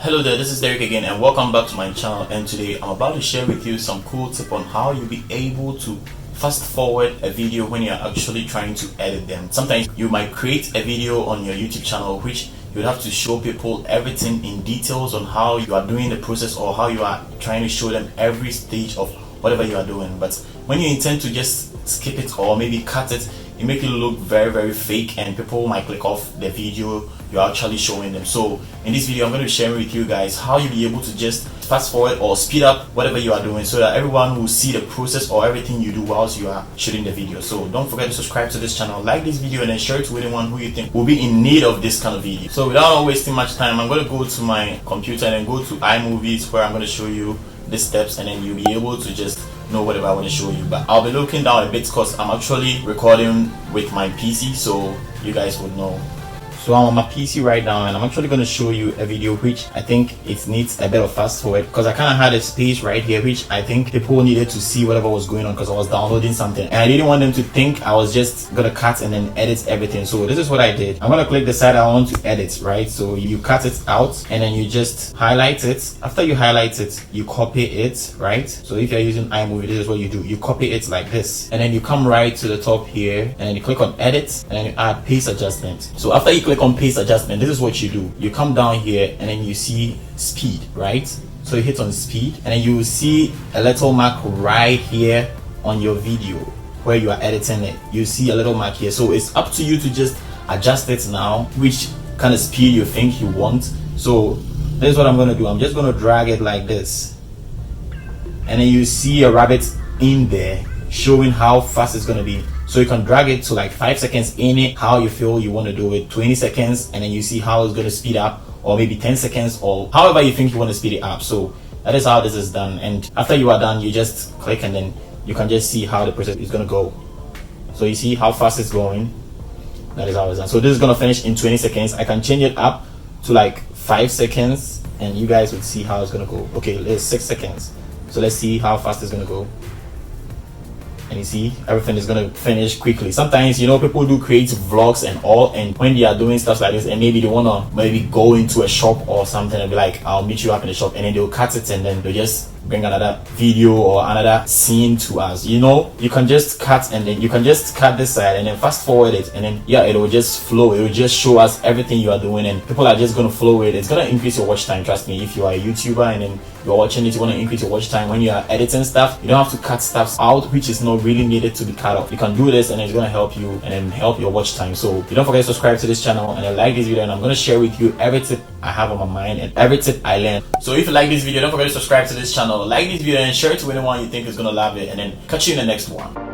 Hello there, this is Derek again and welcome back to my channel, and today I'm about to share with you some cool tip on how you'll be able to fast forward a video when you're actually trying to edit them. Sometimes you might create a video on your YouTube channel which you'd have to show people everything in details on how you are doing the process or how you are trying to show them every stage of whatever you are doing. But when you intend to just skip it or maybe cut it, you make it look very fake and people might click off the video you're actually showing them. So in this video I'm going to share with you guys how you'll be able to just fast forward or speed up whatever you are doing so that everyone will see the process or everything you do whilst you are shooting the video. So don't forget to subscribe to this channel, like this video, and then share it to anyone who you think will be in need of this kind of video. So without wasting much time, I'm going to go to my computer and then go to Imovie where I'm going to show you the steps, and then you'll be able to just know whatever I want to show you. But I'll be looking down a bit because I'm actually recording with my PC, so you guys would know. So I'm on my PC right now and I'm actually going to show you a video which I think it needs a bit of fast forward because I kind of had a space right here which I think people needed to see whatever was going on because I was downloading something and I didn't want them to think I was just going to cut and then edit everything. So this is what I did. I'm going to click the side I want to edit, right? So you cut it out and then you just highlight it. After you highlight it, you copy it, right? So if you're using iMovie, this is what you do. You copy it like this and then you come right to the top here and then you click on edit and then you add paste adjustment. So after you click on paste adjustment, this is what you do. You come down here and then you see speed, right? So you hit on speed and then you will see a little mark right here on your video where you are editing it. You see a little mark here. So it's up to you to just adjust it now, which kind of speed you think you want. So this is what I'm going to do. I'm just going to drag it like this and then you see a rabbit in there showing how fast it's going to be. So you can drag it to like 5 seconds in it, how you feel you want to do it, 20 seconds, and then you see how it's going to speed up, or maybe 10 seconds, or however you think you want to speed it up. So that is how this is done. And after you are done, you just click and then you can just see how the process is going to go. So you see how fast it's going. That is how it's done. So this is going to finish in 20 seconds. I can change it up to like 5 seconds and you guys would see how it's going to go. Okay, it's 6 seconds. So let's see how fast it's going to go. And you see everything is going to finish quickly. Sometimes, you know, people do create vlogs and all, and when they are doing stuff like this and maybe they want to maybe go into a shop or something and be like, I'll meet you up in the shop, and then they'll cut it and then they'll just bring another video or another scene to us. You know, you can just cut and then you can just cut this side and then fast forward it, and then yeah, it will just flow. It will just show us everything you are doing and people are just going to follow it. It's going to increase your watch time. Trust me, if you are a YouTuber and then you're watching it, you want to increase your watch time when you are editing stuff. You don't have to cut stuff out which is not really needed to be cut off. You can do this and it's going to help you and then help your watch time. So you don't forget to subscribe to this channel and then like this video, and I'm going to share with you every tip I have on my mind and every tip I learned. So if you like this video, don't forget to subscribe to this channel, like this video, and share it to anyone you think is going to love it, and then catch you in the next one.